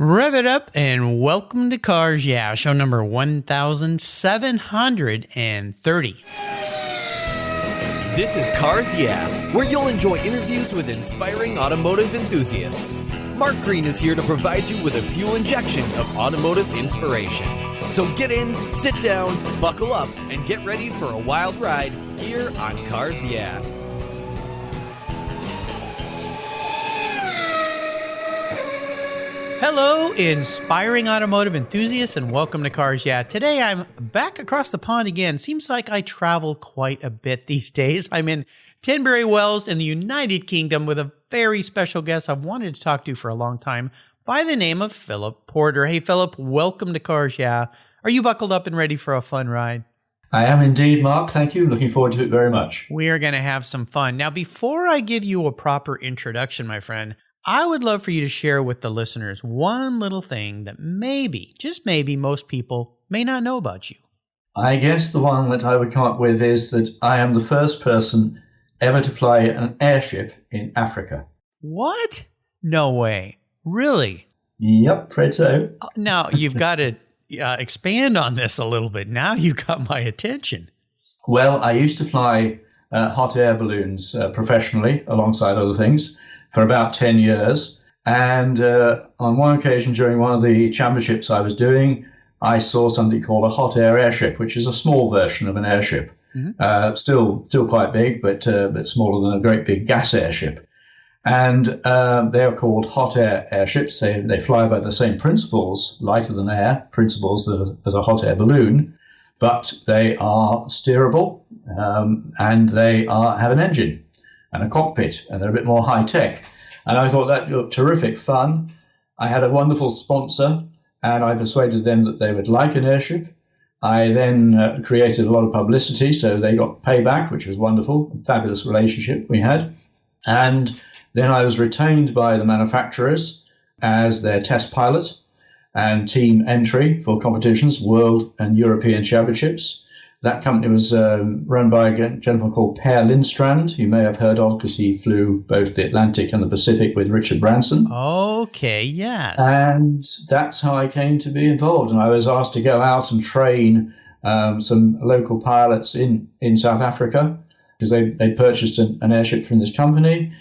Rev it up and welcome to Cars Yeah, show number 1730. This is Cars Yeah, where you'll enjoy interviews with inspiring automotive enthusiasts. Mark Green is here to provide you with a fuel injection of automotive inspiration. So get in, sit down, buckle up, and get ready for a wild ride here on Cars Yeah. Hello, inspiring automotive enthusiasts, and welcome to Cars Yeah. Today I'm back across the pond again. Seems like I travel quite a bit these days. I'm in Tunbury Wells in the United Kingdom with a very special guest I've wanted to talk to for a long time by the name of Philip Porter. Hey, Philip, welcome to Cars Yeah. Are you buckled up and ready for a fun ride? I am indeed, Mark. Thank you. Looking forward to it very much. We are going to have some fun. Now, before I give you a proper introduction, my friend, I would love for you to share with the listeners one little thing that maybe, just maybe, most people may not know about you. I guess the one that I would come up with is that I am the first person ever to fly an airship in Africa. What? No way. Really? Yep, afraid so. Now, you've got to expand on this a little bit. Now you got my attention. Well, I used to fly hot air balloons professionally, alongside other things, for about 10 years. And on one occasion during one of the championships I was doing, I saw something called a hot air airship, which is a small version of an airship. Mm-hmm. Still quite big, but smaller than a great big gas airship. And they are called hot air airships. They fly by the same principles, lighter than air principles as a hot air balloon, but they are steerable and they have an engine and a cockpit, and they're a bit more high-tech. And I thought that looked terrific fun. I had a wonderful sponsor, and I persuaded them that they would like an airship. I then created a lot of publicity, so they got payback, which was wonderful, a fabulous relationship we had. And then I was retained by the manufacturers as their test pilot and team entry for competitions, world and European championships. That company was run by a gentleman called Per Lindstrand, you may have heard of because he flew both the Atlantic and the Pacific with Richard Branson. Okay, yes. And that's how I came to be involved. And I was asked to go out and train some local pilots in South Africa because they purchased an airship from this company.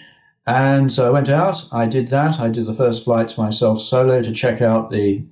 And so I went out, I did that. I did the first flights myself solo to check out the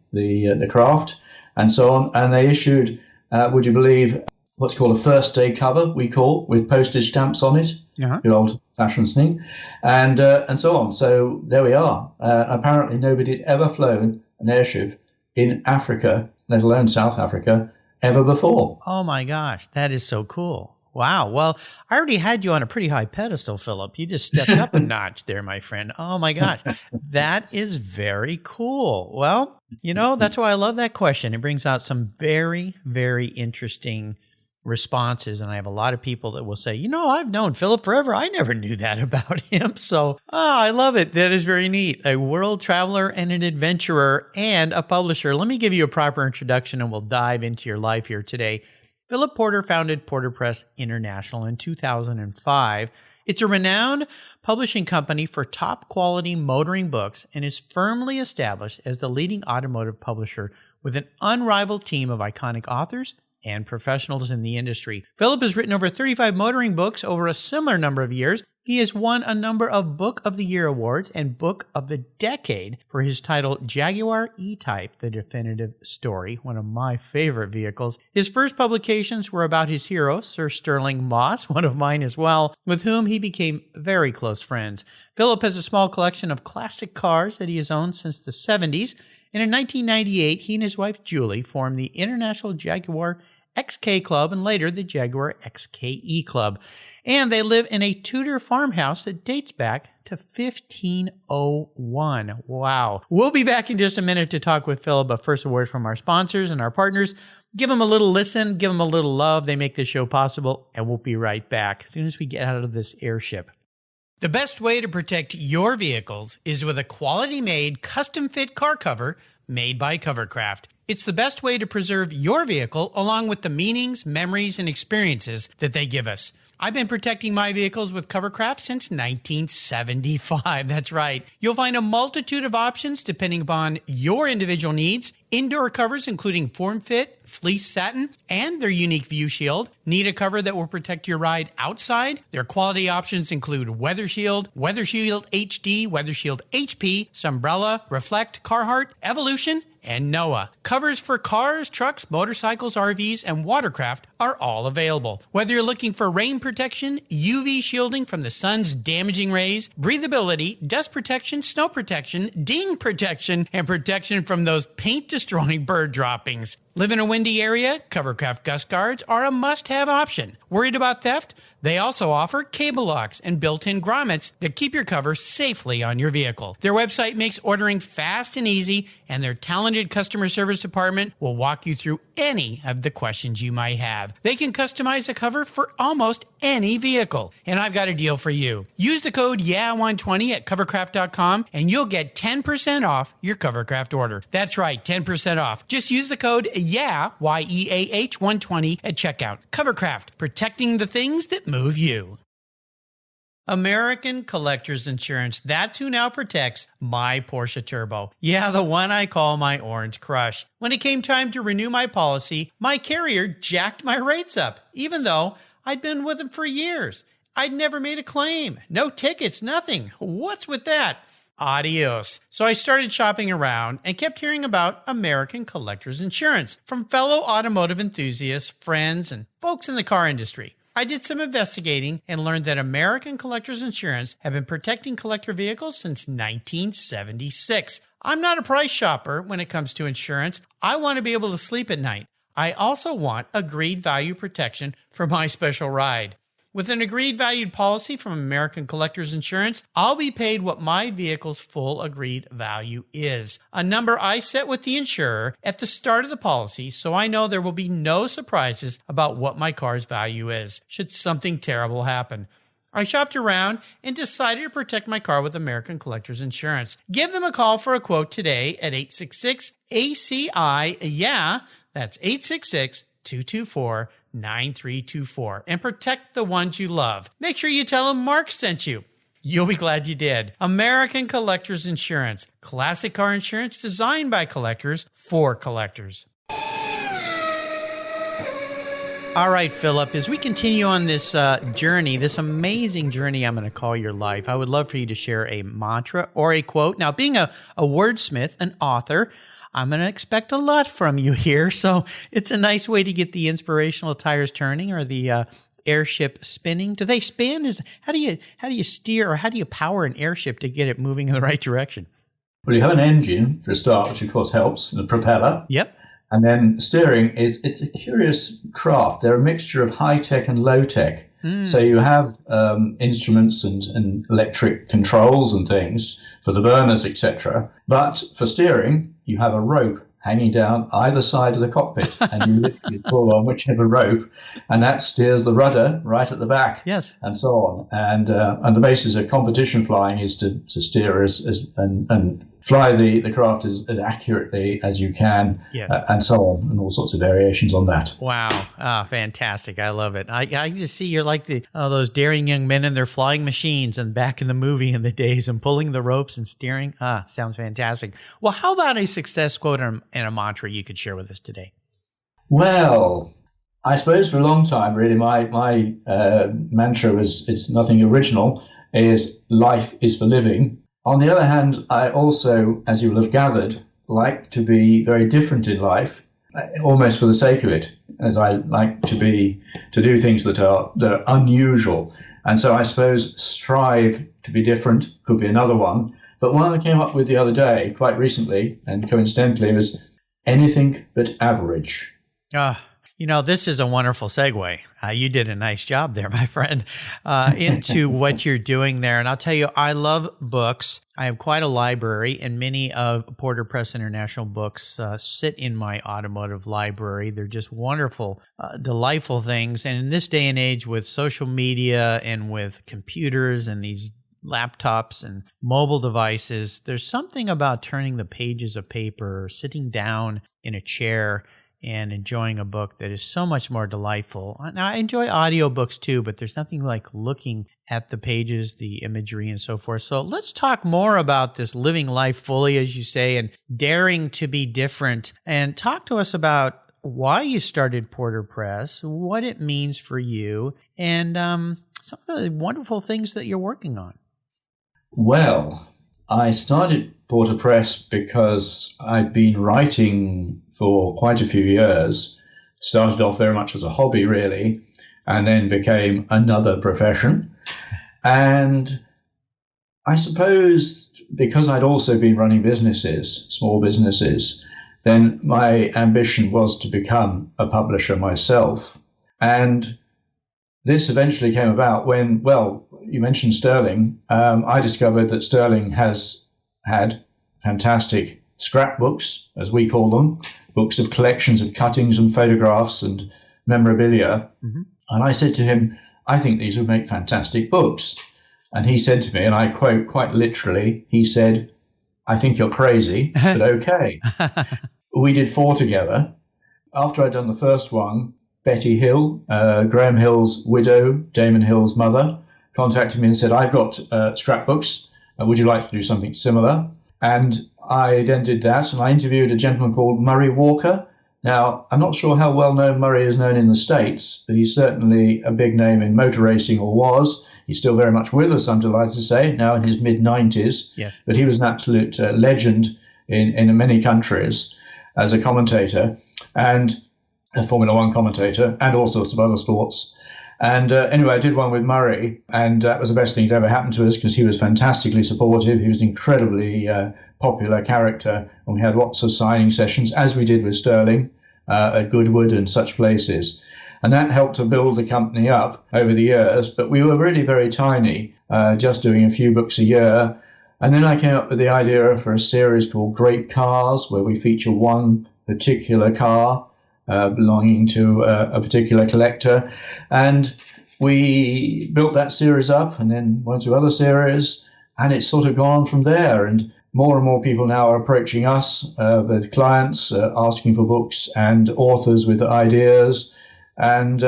craft and so on. And they issued, would you believe, what's called a first day cover, we call, with postage stamps on it, good old-fashioned thing, and so on. So there we are. Apparently nobody had ever flown an airship in Africa, let alone South Africa, ever before. Oh my gosh, that is so cool. Wow. Well, I already had you on a pretty high pedestal, Philip. You just stepped up a notch there, my friend. Oh my gosh, that is very cool. Well, that's why I love that question. It brings out some very, very interesting responses. And I have a lot of people that will say, I've known Philip forever. I never knew that about him. So, I love it. That is very neat. A world traveler and an adventurer and a publisher. Let me give you a proper introduction and we'll dive into your life here today. Philip Porter founded Porter Press International in 2005. It's a renowned publishing company for top quality motoring books and is firmly established as the leading automotive publisher with an unrivaled team of iconic authors and professionals in the industry. Philip has written over 35 motoring books over a similar number of years. He has won a number of Book of the Year awards and Book of the Decade for his title Jaguar E-Type, The Definitive Story, one of my favorite vehicles. His first publications were about his hero, Sir Sterling Moss, one of mine as well, with whom he became very close friends. Philip has a small collection of classic cars that he has owned since the 70s, and in 1998, he and his wife Julie formed the International Jaguar XK Club and later the Jaguar XKE Club. And they live in a Tudor farmhouse that dates back to 1501. Wow. We'll be back in just a minute to talk with Philip, but first a word from our sponsors and our partners. Give them a little listen, give them a little love. They make this show possible, and we'll be right back as soon as we get out of this airship. The best way to protect your vehicles is with a quality-made, custom-fit car cover made by Covercraft. It's the best way to preserve your vehicle along with the meanings, memories, and experiences that they give us. I've been protecting my vehicles with Covercraft since 1975. That's right. You'll find a multitude of options depending upon your individual needs. Indoor covers including form fit, fleece satin, and their unique view shield. Need a cover that will protect your ride outside? Their quality options include Weather Shield, Weather Shield HD, Weather Shield HP, Sunbrella, Reflect, Carhartt, Evolution, and NOAA. Covers for cars, trucks, motorcycles, RVs, and watercraft are all available. Whether you're looking for rain protection, UV shielding from the sun's damaging rays, breathability, dust protection, snow protection, ding protection, and protection from those paint-destroying bird droppings. Live in a windy area? Covercraft Gust Guards are a must-have option. Worried about theft? They also offer cable locks and built-in grommets that keep your cover safely on your vehicle. Their website makes ordering fast and easy, and their talented customer service department will walk you through any of the questions you might have. They can customize a cover for almost any vehicle. And I've got a deal for you. Use the code YEAH120 at covercraft.com, and you'll get 10% off your Covercraft order. That's right, 10% off. Just use the code YEAH, Y-E-A-H 120 at checkout. Covercraft, protecting the things that move you. American Collectors Insurance. That's who now protects my Porsche Turbo. Yeah, the one I call my Orange Crush. When it came time to renew my policy, my carrier jacked my rates up, even though I'd been with them for years. I'd never made a claim. No tickets, nothing. What's with that? Adios. So I started shopping around and kept hearing about American Collectors Insurance from fellow automotive enthusiasts, friends, and folks in the car industry. I did some investigating and learned that American Collectors Insurance have been protecting collector vehicles since 1976. I'm not a price shopper when it comes to insurance. I want to be able to sleep at night. I also want agreed value protection for my special ride. With an agreed valued policy from American Collectors Insurance, I'll be paid what my vehicle's full agreed value is, a number I set with the insurer at the start of the policy, so I know there will be no surprises about what my car's value is, should something terrible happen. I shopped around and decided to protect my car with American Collectors Insurance. Give them a call for a quote today at 866-ACI-YEAH. That's 866-224-9324, and protect the ones you love. Make sure you tell them Mark sent you. You'll be glad you did. American Collectors Insurance. Classic car insurance designed by collectors for collectors. All right, Philip, as we continue on this journey, this amazing journey I'm going to call your life, I would love for you to share a mantra or a quote. Now, being a wordsmith, an author, I'm going to expect a lot from you here. So it's a nice way to get the inspirational tires turning or the airship spinning. Do they spin? How do you steer, or how do you power an airship to get it moving in the right direction? Well, you have an engine for a start, which of course helps, and a propeller. Yep. And then steering it's a curious craft. They're a mixture of high tech and low tech. So you have instruments and electric controls and things for the burners, etc. But for steering, you have a rope hanging down either side of the cockpit, and you literally pull on whichever rope, and that steers the rudder right at the back. Yes, and so on. And the basis of competition flying is to steer and fly the craft as accurately as you can, yes. And so on, and all sorts of variations on that. Wow, fantastic! I love it. I just see you're like those daring young men in their flying machines and back in the movie in the days and pulling the ropes and steering. Sounds fantastic. Well, how about a success quote and a mantra you could share with us today? Well, I suppose for a long time, really, my mantra it's nothing original, is life is for living. On the other hand, I also, as you will have gathered, like to be very different in life, almost for the sake of it, as I like to do things that are unusual. And so I suppose strive to be different could be another one. But one I came up with the other day, quite recently, and coincidentally, was anything but average. This is a wonderful segue. You did a nice job there, my friend, into what you're doing there. And I'll tell you, I love books. I have quite a library, and many of Porter Press International books sit in my automotive library. They're just wonderful, delightful things. And in this day and age with social media and with computers and these laptops and mobile devices, there's something about turning the pages of paper or sitting down in a chair and enjoying a book that is so much more delightful. Now, I enjoy audiobooks too, but there's nothing like looking at the pages, the imagery, and so forth. So let's talk more about this living life fully, as you say, and daring to be different. And talk to us about why you started Porter Press, what it means for you, and some of the wonderful things that you're working on. Well, I started Porter Press because I'd been writing for quite a few years. Started off very much as a hobby, really, and then became another profession. And I suppose because I'd also been running businesses, small businesses, then my ambition was to become a publisher myself. And this eventually came about when, well, you mentioned Sterling. I discovered that Sterling has had fantastic scrapbooks, as we call them, books of collections of cuttings and photographs and memorabilia. Mm-hmm. And I said to him, I think these would make fantastic books. And he said to me, and I quote quite literally, he said, I think you're crazy, but okay. We did 4 together. After I'd done the first one, Betty Hill, Graham Hill's widow, Damon Hill's mother, contacted me and said, I've got scrapbooks. Would you like to do something similar? And I then did that, and I interviewed a gentleman called Murray Walker. Now, I'm not sure how well known Murray is known in the States, but he's certainly a big name in motor racing, or was. He's still very much with us, I'm delighted to say, now in his mid-90s. Yes. But he was an absolute legend in many countries as a commentator, and a Formula One commentator, and all sorts of other sports. And anyway, I did one with Murray, and that was the best thing that ever happened to us because he was fantastically supportive. He was an incredibly popular character, and we had lots of signing sessions, as we did with Sterling at Goodwood and such places. And that helped to build the company up over the years, but we were really very tiny, just doing a few books a year. And then I came up with the idea for a series called Great Cars, where we feature one particular car belonging to a particular collector. And we built that series up and then went to other series, and it's sort of gone from there. And more people now are approaching us with clients, asking for books, and authors with ideas. And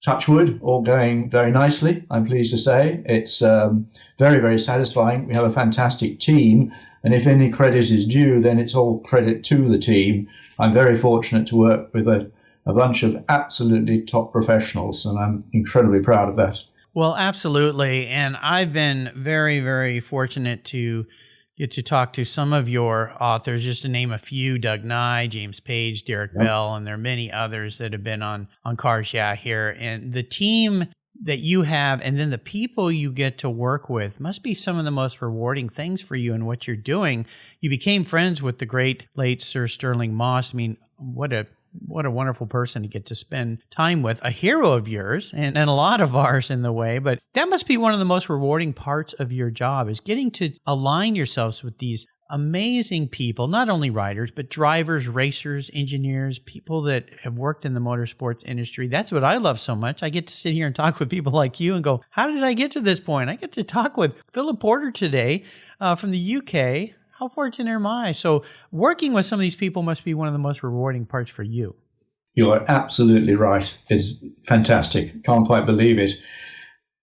touch wood, all going very nicely, I'm pleased to say. It's very, very satisfying. We have a fantastic team, and if any credit is due, then it's all credit to the team. I'm very fortunate to work with a bunch of absolutely top professionals, and I'm incredibly proud of that. Well, absolutely. And I've been very, very fortunate to get to talk to some of your authors, just to name a few: Doug Nye, James Page, Derek Bell, and there are many others that have been on Cars Yeah here. And the team that you have, and then the people you get to work with, must be some of the most rewarding things for you in what you're doing. You became friends with the great late Sir Sterling Moss. I mean, what a wonderful person to get to spend time with, a hero of yours and a lot of ours in the way. But that must be one of the most rewarding parts of your job, is getting to align yourselves with these amazing people, not only riders, but drivers, racers, engineers, people that have worked in the motorsports industry. That's what I love so much. I get to sit here and talk with people like you and go, how did I get to this point? I get to talk with Philip Porter today from the UK. How fortunate am I? So working with some of these people must be one of the most rewarding parts for you. You're absolutely right. It's fantastic. Can't quite believe it.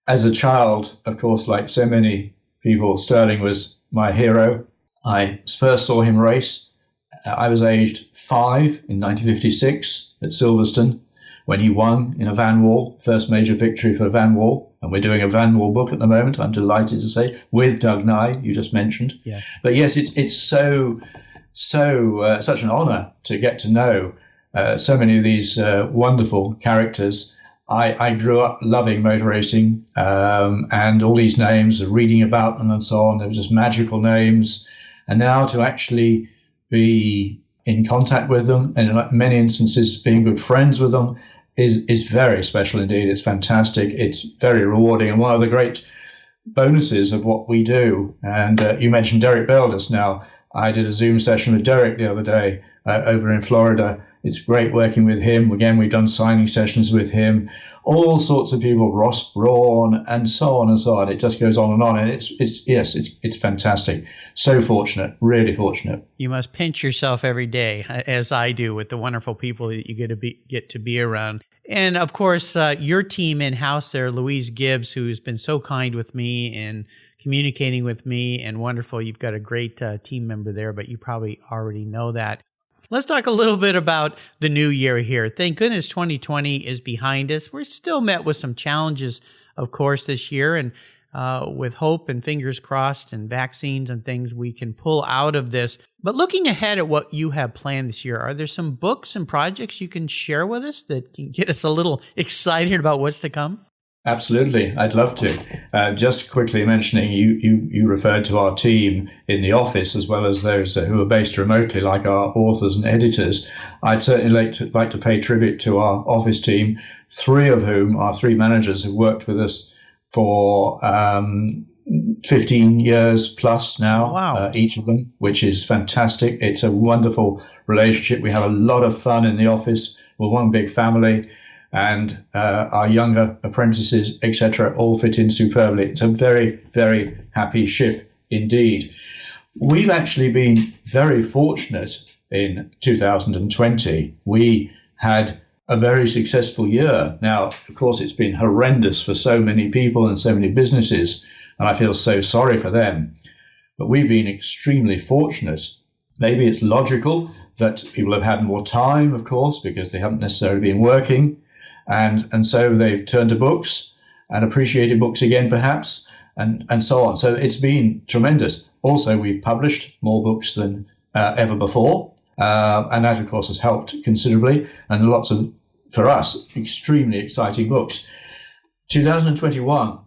As a child, of course, like so many people, Sterling was my hero. I first saw him race. I was aged 5 in 1956 at Silverstone when he won in a Van Wall, first major victory for Van Wall. And we're doing a Van Wall book at the moment, I'm delighted to say, with Doug Nye, you just mentioned. Yeah. But yes, it's such an honor to get to know so many of these wonderful characters. I grew up loving motor racing, and all these names, reading about them and so on. They were just magical names. And now to actually be in contact with them, and in many instances being good friends with them, is very special indeed. It's fantastic. It's very rewarding, and one of the great bonuses of what we do. And you mentioned Derek Bell just now. I did a Zoom session with Derek the other day over in Florida. It's great working with him. Again, we've done signing sessions with him, all sorts of people, Ross Brawn, and so on and so on. It just goes on. And it's fantastic. So fortunate, really fortunate. You must pinch yourself every day, as I do, with the wonderful people that you get to be around. And of course, your team in-house there, Louise Gibbs, who's been so kind with me and communicating with me, and wonderful. You've got a great team member there, but you probably already know that. Let's talk a little bit about the new year here. Thank goodness 2020 is behind us. We're still met with some challenges, of course, this year. And with hope and fingers crossed and vaccines and things, we can pull out of this. But looking ahead at what you have planned this year, are there some books and projects you can share with us that can get us a little excited about what's to come? Absolutely. I'd love to. Just quickly mentioning, you referred to our team in the office as well as those who are based remotely, like our authors and editors. I'd certainly like to pay tribute to our office team, three of whom, our three managers, have worked with us for 15 years plus now. Wow. Each of them, which is fantastic. It's a wonderful relationship. We have a lot of fun in the office. We're one big family. And our younger apprentices, etc., all fit in superbly. It's a very, very happy ship indeed. We've actually been very fortunate in 2020. We had a very successful year. Now, of course, it's been horrendous for so many people and so many businesses, and I feel so sorry for them. But we've been extremely fortunate. Maybe it's logical that people have had more time, of course, because they haven't necessarily been working. And so they've turned to books and appreciated books again, perhaps, and so on. So it's been tremendous. Also, we've published more books than ever before. And that, of course, has helped considerably. And lots of, for us, extremely exciting books. 2021,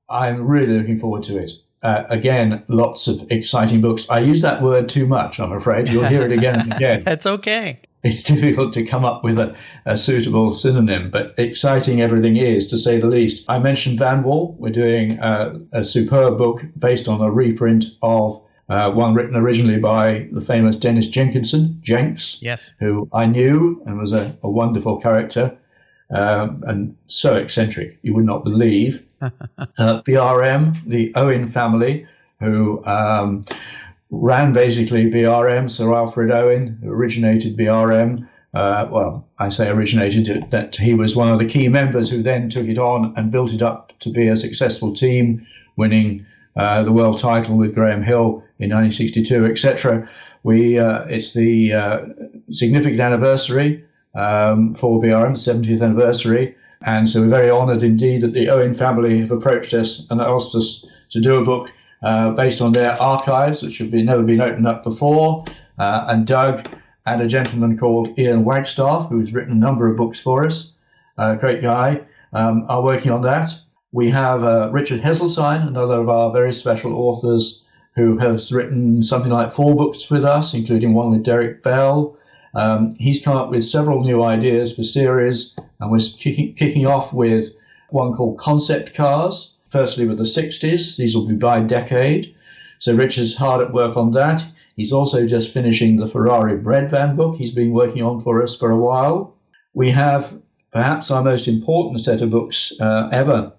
I'm really looking forward to it. Again, lots of exciting books. I use that word too much, I'm afraid. You'll hear it again and again. That's okay. It's difficult to come up with a suitable synonym, but exciting everything is, to say the least. I mentioned Van Wall. We're doing a superb book based on a reprint of one written originally by the famous Dennis Jenkinson, Jenks, yes, who I knew and was a wonderful character and so eccentric, you would not believe. BRM, the Owen family, who ran basically BRM, Sir Alfred Owen, who originated BRM. Well, I say originated, that he was one of the key members who then took it on and built it up to be a successful team, winning the world title with Graham Hill in 1962, etc. It's the significant anniversary for BRM, the 70th anniversary. And so we're very honoured indeed that the Owen family have approached us and asked us to do a book based on their archives, which have never been opened up before. And Doug and a gentleman called Ian Wagstaff, who's written a number of books for us, a great guy, are working on that. We have Richard Hesselstein, another of our very special authors, who has written something like 4 books with us, including one with Derek Bell. He's come up with several new ideas for series, and we're kicking off with one called Concept Cars. Firstly, with the 60s. These will be by decade. So Richard's hard at work on that. He's also just finishing the Ferrari bread van book he's been working on for us for a while. We have perhaps our most important set of books ever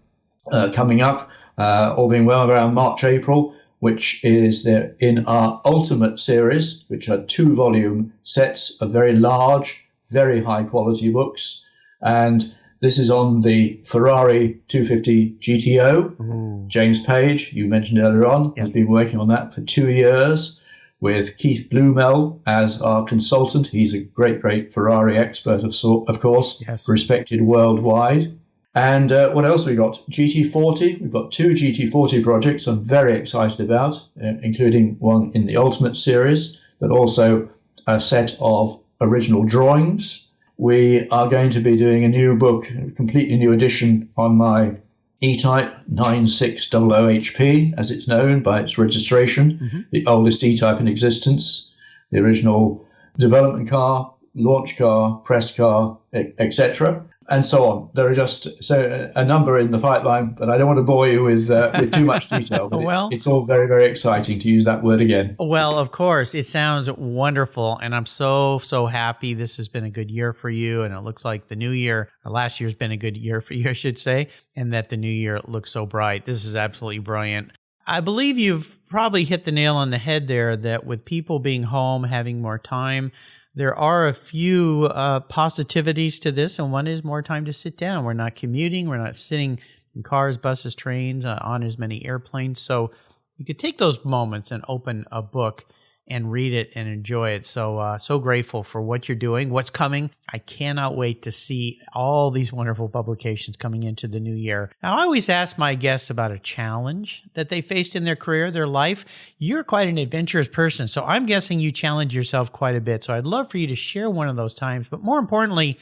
coming up, all being well, around March, April, which is in our Ultimate series, which are 2-volume sets of very large, very high-quality books. And this is on the Ferrari 250 GTO. Ooh. James Page, you mentioned earlier on, yes, has been working on that for 2 years with Keith Blumel as our consultant. He's a great, great Ferrari expert, of course, yes, respected worldwide. And what else have we got? GT40. We've got 2 GT40 projects I'm very excited about, including one in the Ultimate series, but also a set of original drawings. We are going to be doing a new book, a completely new edition on my E-Type 9600HP, as it's known by its registration, the oldest E-Type in existence, the original development car, launch car, press car, etc. and so on. There are just a number in the pipeline, but I don't want to bore you with too much detail. But it's all very, very exciting, to use that word again. Well, of course, it sounds wonderful, and I'm so happy this has been a good year for you, and it looks like the new year, or last year's been a good year for you, I should say, and that the new year looks so bright. This is absolutely brilliant. I believe you've probably hit the nail on the head there, that with people being home, having more time, there are a few positivities to this, and one is more time to sit down. We're not commuting. We're not sitting in cars, buses, trains, on as many airplanes. So you could take those moments and open a book and read it and enjoy it. So grateful for what you're doing, what's coming. I cannot wait to see all these wonderful publications coming into the new year. Now, I always ask my guests about a challenge that they faced in their career, their life. You're quite an adventurous person, so I'm guessing you challenge yourself quite a bit. So I'd love for you to share one of those times. But more importantly,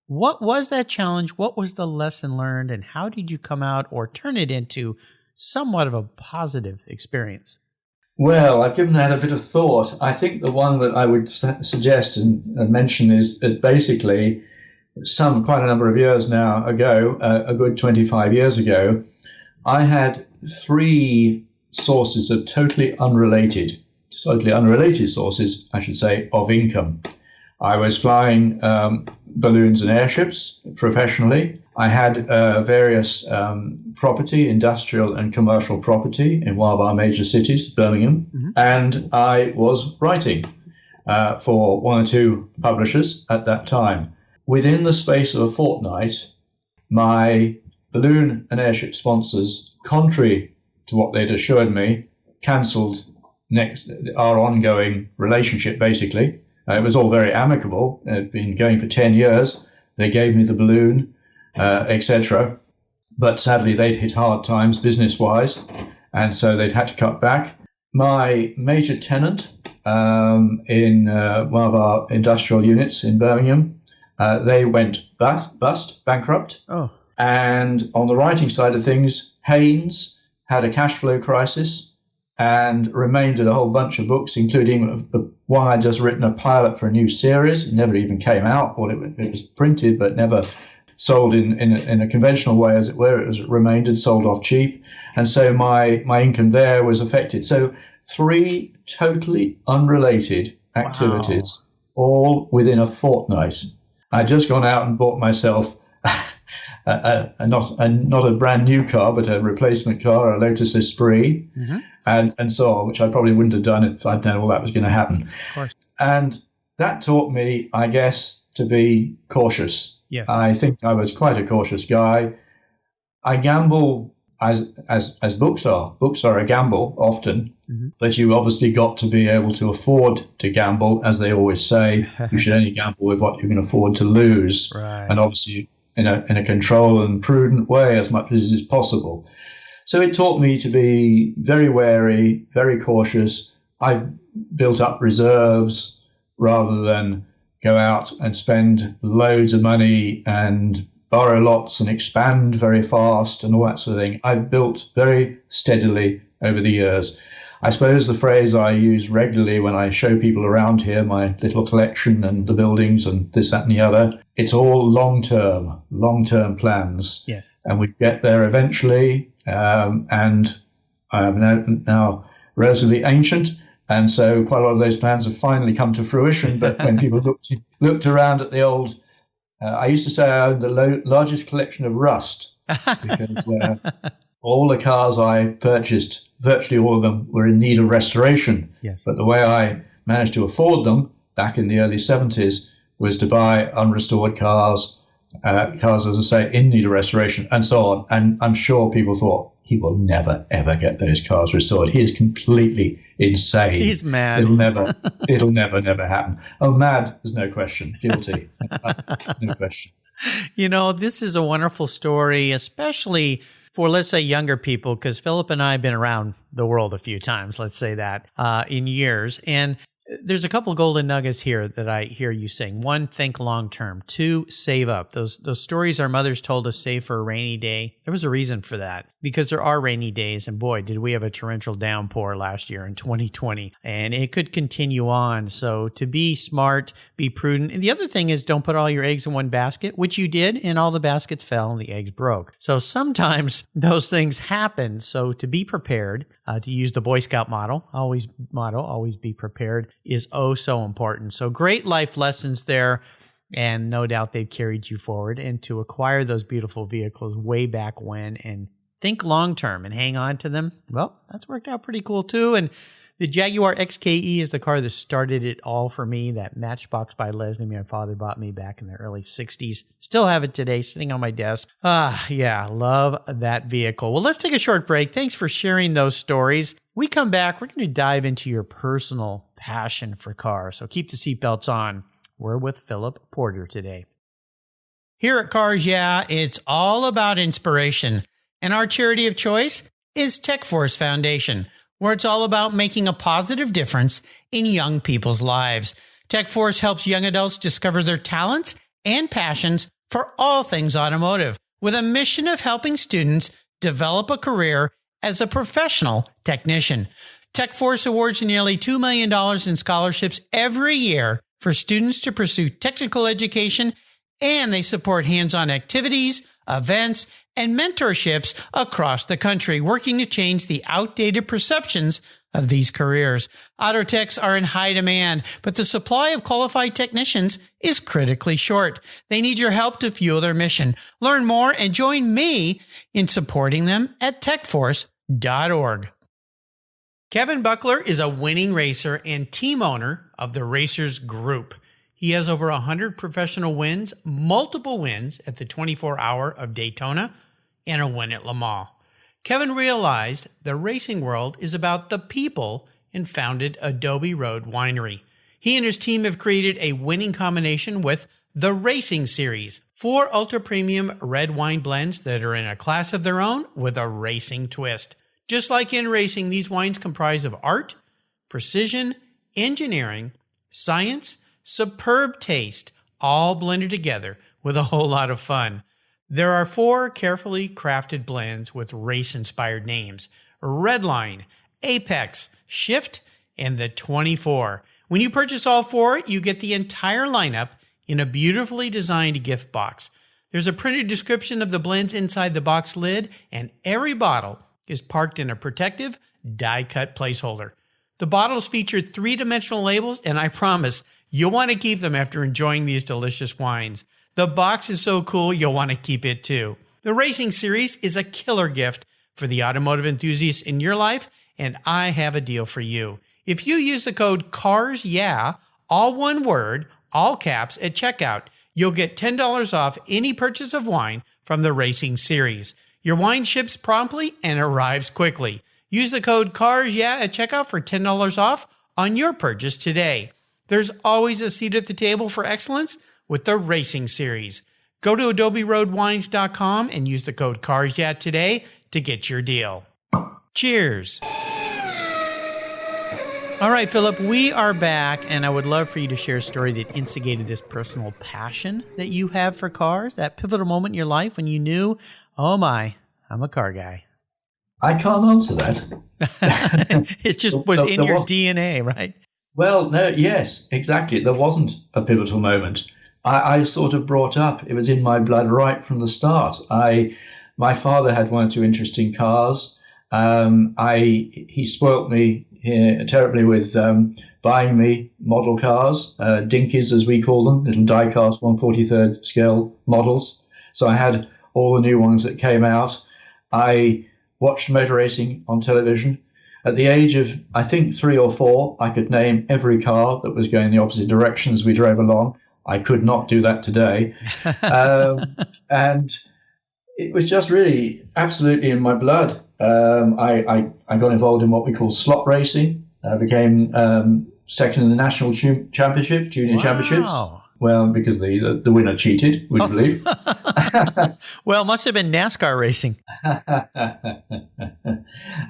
what was that challenge? What was the lesson learned? And how did you come out or turn it into somewhat of a positive experience? Well, I've given that a bit of thought. I think the one that I would suggest and mention is that basically quite a number of years now ago, a good 25 years ago, I had three sources of totally unrelated sources, I should say, of income. I was flying balloons and airships professionally. I had various property, industrial and commercial property in one of our major cities, Birmingham, and I was writing for one or two publishers at that time. Within the space of a fortnight, my balloon and airship sponsors, contrary to what they'd assured me, cancelled our ongoing relationship, basically. It was all very amicable. It had been going for 10 years. They gave me the balloon, etc. But sadly, they'd hit hard times business-wise, and so they'd had to cut back. My major tenant in one of our industrial units in Birmingham, they went bankrupt. Oh. And on the writing side of things, Haynes had a cash flow crisis and remained a whole bunch of books, including the one I'd just written, a pilot for a new series. It never even came out. Well, it was printed, but never sold in a conventional way, as it were. It was remained and sold off cheap. And so my income there was affected. So three totally unrelated activities, all within a fortnight. I'd just gone out and bought myself not a brand new car, but a replacement car, a Lotus Esprit, and so on, which I probably wouldn't have done if I'd known all that was going to happen. Of course. And that taught me, I guess, to be cautious. Yes. I think I was quite a cautious guy. I gamble as books are. Books are a gamble often, but you obviously got to be able to afford to gamble, as they always say. You should only gamble with what you can afford to lose, right. And obviously in a controlled and prudent way as much as is possible. So it taught me to be very wary, very cautious. I've built up reserves rather than go out and spend loads of money and borrow lots and expand very fast and all that sort of thing. I've built very steadily over the years. I suppose the phrase I use regularly when I show people around here, my little collection and the buildings and this, that and the other, it's all long-term plans. Yes. And we get there eventually. And I am now relatively ancient. And so quite a lot of those plans have finally come to fruition. But when people looked around at the old, I used to say I owned the largest collection of rust, because all the cars I purchased, virtually all of them, were in need of restoration. Yes. But the way I managed to afford them back in the early 70s was to buy unrestored cars, as I say, in need of restoration, and so on. And I'm sure people thought, he will never, ever get those cars restored. He is completely insane. He's mad. It'll never happen. Oh, mad, there's no question. Guilty, no question. You know, this is a wonderful story, especially for, let's say, younger people, because Philip and I have been around the world a few times, let's say that, in years. And There's a couple of golden nuggets here that I hear you saying. One, think long term. Two, save up. Those stories our mothers told us, save for a rainy day. There was a reason for that, because there are rainy days, and boy, did we have a torrential downpour last year in 2020, and it could continue on. So to be smart, be prudent. And the other thing is, don't put all your eggs in one basket, which you did, and all the baskets fell and the eggs broke. So sometimes those things happen. So to be prepared, to use the Boy Scout always be prepared, is oh so important. So great life lessons there, and no doubt they've carried you forward. And to acquire those beautiful vehicles way back when and think long term and hang on to them, well, that's worked out pretty cool too. And the Jaguar XKE is the car that started it all for me. That Matchbox by Leslie my father bought me back in the early 60s. Still have it today, sitting on my desk. Yeah, love that vehicle. Well, let's take a short break. Thanks for sharing those stories. We come back, we're going to dive into your personal passion for cars. So keep the seatbelts on. We're with Philip Porter today. Here at Cars Yeah, it's all about inspiration. And our charity of choice is TechForce Foundation, where it's all about making a positive difference in young people's lives. TechForce helps young adults discover their talents and passions for all things automotive, with a mission of helping students develop a career as a professional technician. TechForce awards nearly $2 million in scholarships every year for students to pursue technical education, and they support hands-on activities, events, and mentorships across the country, working to change the outdated perceptions of these careers. Auto techs are in high demand, but the supply of qualified technicians is critically short. They need your help to fuel their mission. Learn more and join me in supporting them at techforce.org. Kevin Buckler is a winning racer and team owner of the Racers Group. He has over 100 professional wins, multiple wins at the 24-hour of Daytona, and a win at Le Mans. Kevin realized the racing world is about the people and founded Adobe Road Winery. He and his team have created a winning combination with the Racing Series, 4 ultra-premium red wine blends that are in a class of their own with a racing twist. Just like in racing, these wines comprise of art, precision, engineering, science, superb taste, all blended together with a whole lot of fun. There are 4 carefully crafted blends with race-inspired names: Redline, Apex, Shift, and the 24. When you purchase all 4, you get the entire lineup in a beautifully designed gift box. There's a printed description of the blends inside the box lid, and every bottle is parked in a protective, die-cut placeholder. The bottles feature 3-dimensional labels, and I promise you'll want to keep them after enjoying these delicious wines. The box is so cool, you'll want to keep it too. The Racing Series is a killer gift for the automotive enthusiasts in your life, and I have a deal for you. If you use the code CARSYEAH, all one word, all caps, at checkout, you'll get $10 off any purchase of wine from the Racing Series. Your wine ships promptly and arrives quickly. Use the code CARSYEAH at checkout for $10 off on your purchase today. There's always a seat at the table for excellence with the Racing Series. Go to adoberoadwines.com and use the code CARSYEAH today to get your deal. Cheers. All right, Philip, we are back, and I would love for you to share a story that instigated this personal passion that you have for cars, that pivotal moment in your life when you knew, oh my, I'm a car guy. I can't answer that. It just was in your DNA, right? Well, no, yes, exactly. There wasn't a pivotal moment. I sort of brought up, it was in my blood right from the start. My father had one or two interesting cars. He spoilt me terribly with buying me model cars, dinkies as we call them, little die-cast 1/43rd scale models. So I had all the new ones that came out. I watched motor racing on television. At the age of, I think, 3 or 4, I could name every car that was going in the opposite direction as we drove along. I could not do that today. And it was just really absolutely in my blood. I got involved in what we call slot racing. I became second in the national championship, junior championships. Well, because the winner cheated, would you believe? Well, it must have been NASCAR racing.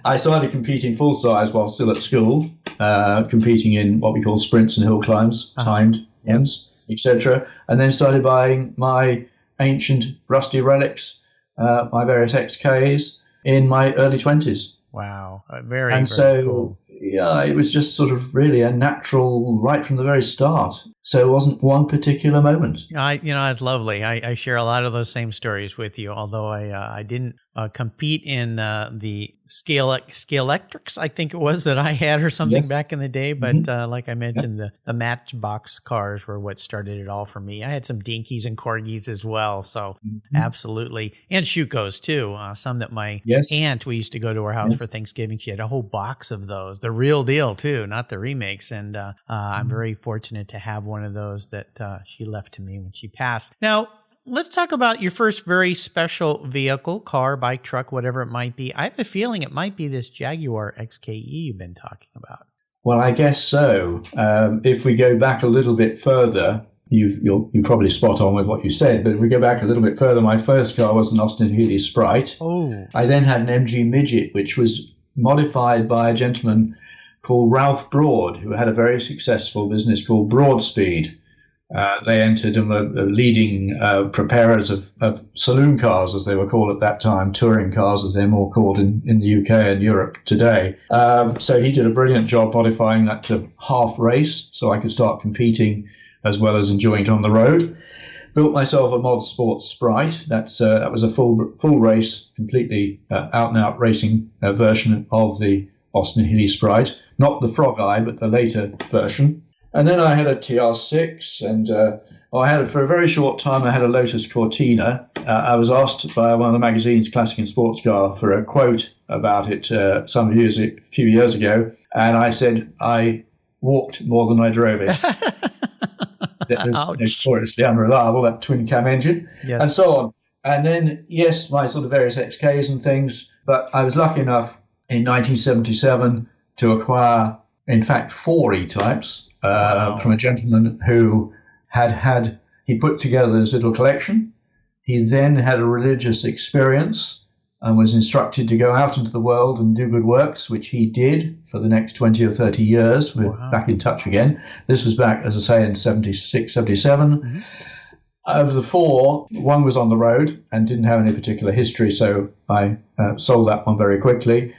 I started competing full size while still at school, competing in what we call sprints and hill climbs, timed ones, etc. And then started buying my ancient rusty relics, my various XKs, in my early 20s. Wow. Very cool. Yeah, it was just sort of really a natural right from the very start. So it wasn't one particular moment. It's lovely. I share a lot of those same stories with you, although I didn't compete in the scale electrics, I think it was, that I had or something back in the day. But like I mentioned, the Matchbox cars were what started it all for me. I had some Dinkies and Corgis as well. So absolutely. And Schucos too. Some that my aunt, we used to go to her house for Thanksgiving. She had a whole box of those, the real deal too, not the remakes. And I'm very fortunate to have one of those that she left to me when she passed. Now, let's talk about your first very special vehicle, car, bike, truck, whatever it might be. I have a feeling it might be this Jaguar XKE you've been talking about. Well, I guess so. If we go back a little bit further, you're probably spot on with what you said, but if we go back a little bit further, my first car was an Austin Healey Sprite. Oh. I then had an MG Midget, which was modified by a gentleman called Ralph Broad, who had a very successful business called Broadspeed. They entered and were leading preparers of saloon cars, as they were called at that time, touring cars, as they're more called in the UK and Europe today. So he did a brilliant job modifying that to half race, so I could start competing as well as enjoying it on the road. Built myself a Mod Sport Sprite. That was a full race, completely out-and-out racing version of the Austin Healey Sprite. Not the Frog Eye, but the later version. And then I had a TR6, and for a very short time, I had a Lotus Cortina. I was asked by one of the magazines, Classic and Sports Car, for a quote about it a few years ago, and I said I walked more than I drove it. That was notoriously unreliable, that twin-cam engine, and so on. And then, my sort of various XKs and things, but I was lucky enough in 1977 to acquire, in fact, 4 E-Types from a gentleman who he put together this little collection. He then had a religious experience and was instructed to go out into the world and do good works, which he did for the next 20 or 30 years. We're back in touch again. This was back, as I say, in 76, 77. Mm-hmm. Of the 4, 1 was on the road and didn't have any particular history, so I sold that one very quickly.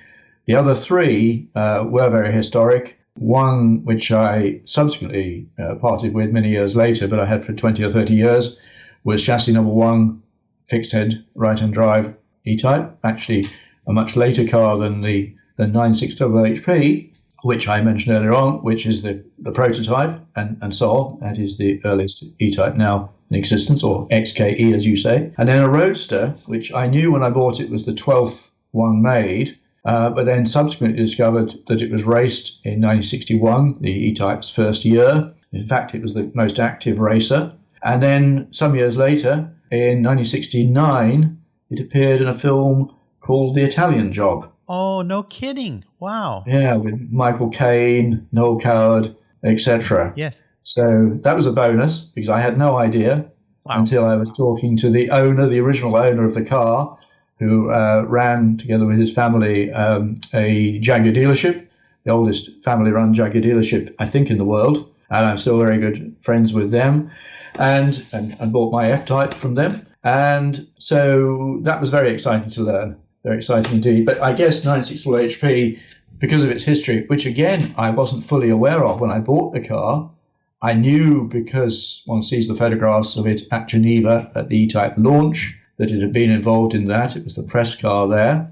The other 3 were very historic. One, which I subsequently parted with many years later, but I had for 20 or 30 years, was chassis number 1, fixed head, right-hand drive E-Type, actually a much later car than the 9600HP, which I mentioned earlier on, which is the prototype, and so on. That is the earliest E-Type now in existence, or XKE, as you say. And then a Roadster, which I knew when I bought it was the 12th one made, but then subsequently discovered that it was raced in 1961, the E-Type's first year. In fact, it was the most active racer. And then some years later, in 1969, it appeared in a film called The Italian Job. Oh, no kidding. Wow. Yeah, with Michael Caine, Noel Coward, etc. Yes. So that was a bonus, because I had no idea until I was talking to the original owner of the car, who ran, together with his family, a Jaguar dealership, the oldest family-run Jaguar dealership, I think, in the world. And I'm still very good friends with them, and bought my F-Type from them. And so that was very exciting to learn, very exciting indeed. But I guess 964 HP, because of its history, which again I wasn't fully aware of when I bought the car, I knew because one sees the photographs of it at Geneva at the E-Type launch, that it had been involved in that. It was the press car there.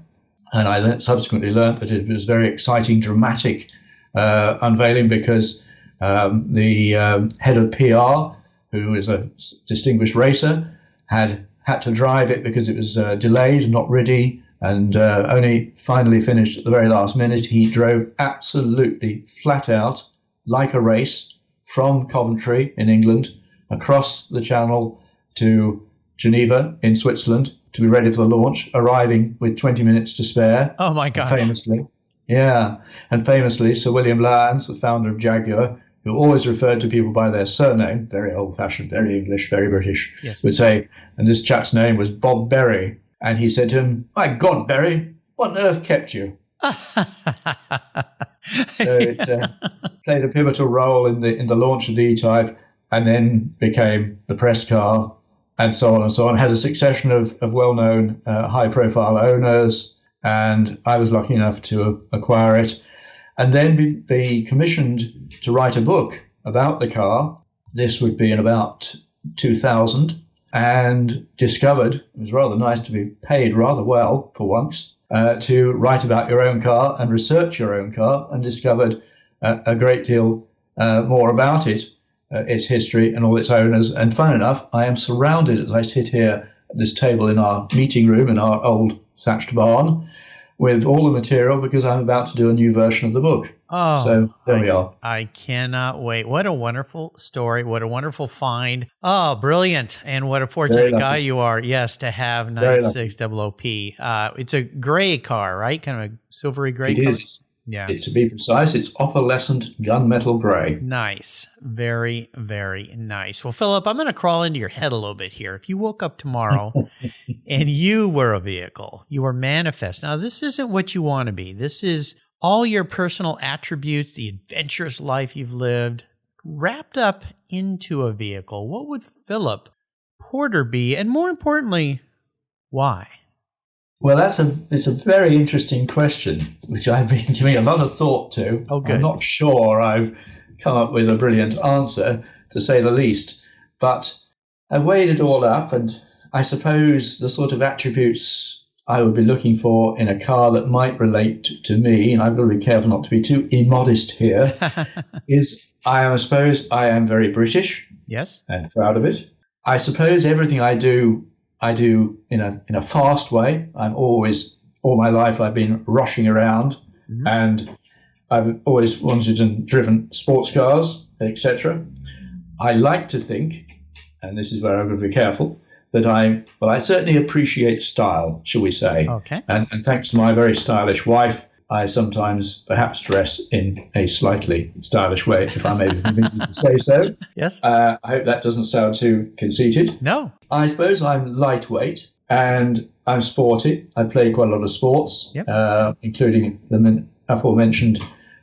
And I subsequently learned that it was very exciting, dramatic unveiling, because the head of PR, who is a distinguished racer, had to drive it because it was delayed and not ready, and only finally finished at the very last minute. He drove absolutely flat out, like a race, from Coventry in England across the Channel to Geneva in Switzerland to be ready for the launch, arriving with 20 minutes to spare. Oh my gosh. Famously. Yeah. And famously, Sir William Lyons, the founder of Jaguar, who always referred to people by their surname, very old-fashioned, very English, very British, Yes. would say, and this chap's name was Bob Berry, and he said to him, "My God, Berry, what on earth kept you?" So it played a pivotal role in the launch of the E-Type, and then became the press car, and so on and so on. Had a succession of well-known, high-profile owners, and I was lucky enough to acquire it, and then be commissioned to write a book about the car. This would be in about 2000, and discovered it was rather nice to be paid rather well for once. To write about your own car and research your own car, and discovered a great deal more about it, its history and all its owners. And fun enough, I am surrounded as I sit here at this table in our meeting room in our old thatched barn with all the material, because I'm about to do a new version of the book. Oh, so there we are. I cannot wait. What a wonderful story. What a wonderful find. Oh, brilliant. And what a fortunate guy you are, yes, to have 9600P. It's a gray car, right? Kind of a silvery gray car? It is. Yeah. To be precise, it's opalescent gunmetal gray. Nice. Very, very nice. Well, Philip, I'm going to crawl into your head a little bit here. If you woke up tomorrow and you were a vehicle, you were manifest. Now, this isn't what you want to be. This is all your personal attributes, the adventurous life you've lived, wrapped up into a vehicle. What would Philip Porter be? And more importantly, why? Well, it's a very interesting question, which I've been giving a lot of thought to. Oh, good. I'm not sure I've come up with a brilliant answer, to say the least. But I weighed it all up, and I suppose the sort of attributes I would be looking for in a car that might relate to me, and I've got to be careful not to be too immodest here, is I suppose I am very British. Yes. And proud of it. I suppose everything I do in a fast way. I'm always, all my life, I've been rushing around, and I've always wanted and driven sports cars, etc. I like to think, and this is where I'm going to be careful, that I certainly appreciate style, shall we say. Okay. And thanks to my very stylish wife, I sometimes perhaps dress in a slightly stylish way, if I may be permitted to say so. Yes. I hope that doesn't sound too conceited. No. I suppose I'm lightweight and I'm sporty. I play quite a lot of sports, including the aforementioned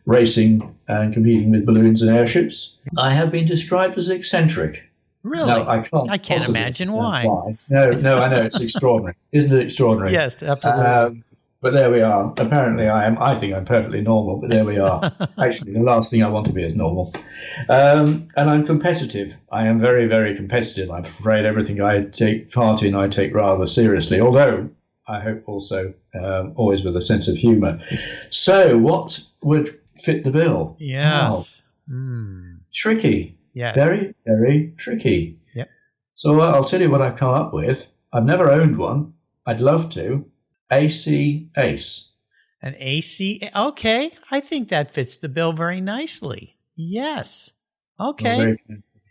racing and competing with balloons and airships. I have been described as eccentric. Really? Now, I can't imagine why. No, I know. It's extraordinary. Isn't it extraordinary? Yes, absolutely. But there we are. Apparently I think I'm perfectly normal, but there we are. Actually, the last thing I want to be is normal. And I'm competitive. I am very, very competitive. I'm afraid everything I take part in, I take rather seriously, although I hope also always with a sense of humour. So what would fit the bill? Yes. Wow. Tricky. Yes. Very, very tricky. Yep. So I'll tell you what I've come up with. I've never owned one. I'd love to. AC Ace. An AC? Okay. I think that fits the bill very nicely. Yes. Okay.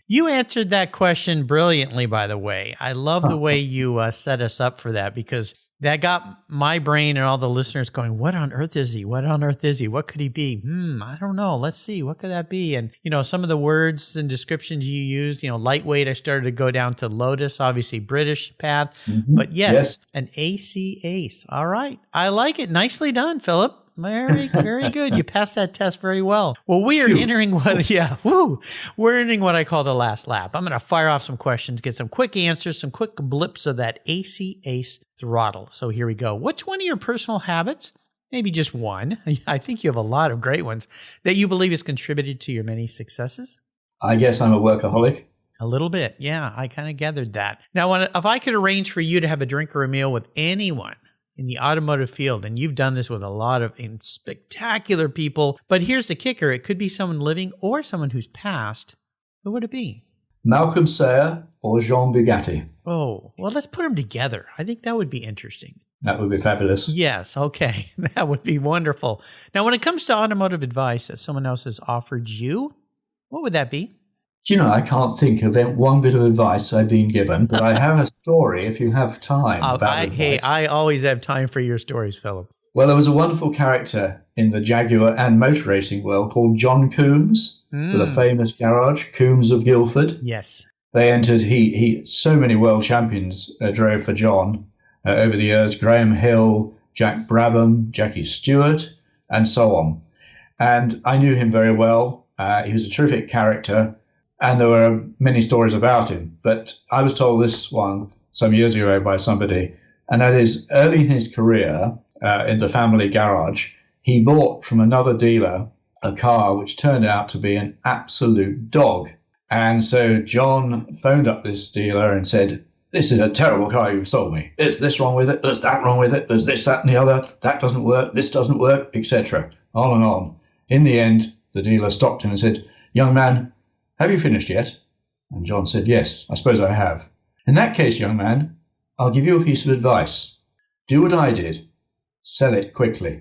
You answered that question brilliantly, by the way. I love the way you set us up for that, because that got my brain and all the listeners going, what on earth is he? What on earth is he? What could he be? I don't know. Let's see. What could that be? And, some of the words and descriptions you used, lightweight, I started to go down to Lotus, obviously British path. But yes, an AC Ace. All right. I like it. Nicely done, Philip. Very, very good. You passed that test very well. Well, we are entering we're entering what I call the last lap. I'm going to fire off some questions, get some quick answers, some quick blips of that AC Ace throttle. So here we go. What's one of your personal habits, maybe just one, I think you have a lot of great ones, that you believe has contributed to your many successes? I guess I'm a workaholic. A little bit. Yeah, I kind of gathered that. Now, if I could arrange for you to have a drink or a meal with anyone in the automotive field, and you've done this with a lot of spectacular people, but here's the kicker. It could be someone living or someone who's passed. Who would it be? Malcolm Sayer or Jean Bugatti. Oh, well, let's put them together. I think that would be interesting. That would be fabulous. Yes, okay. That would be wonderful. Now, when it comes to automotive advice that someone else has offered you, what would that be? I can't think of one bit of advice I've been given, but I have a story if you have time. I always have time for your stories, Philip. Well, there was a wonderful character in the Jaguar and motor racing world called John Coombs, for the famous garage, Coombs of Guildford. Yes. They entered, so many world champions drove for John over the years, Graham Hill, Jack Brabham, Jackie Stewart, and so on. And I knew him very well. He was a terrific character, and there were many stories about him. But I was told this one some years ago by somebody, and that is early in his career in the family garage, he bought from another dealer a car which turned out to be an absolute dog. And so John phoned up this dealer and said, "This is a terrible car you've sold me. There's this wrong with it, there's that wrong with it, there's this, that, and the other. That doesn't work, this doesn't work," etc. On and on. In the end, the dealer stopped him and said, "Young man, have you finished yet?" And John said, "Yes, I suppose I have." "In that case, young man, I'll give you a piece of advice. Do what I did. Sell it quickly."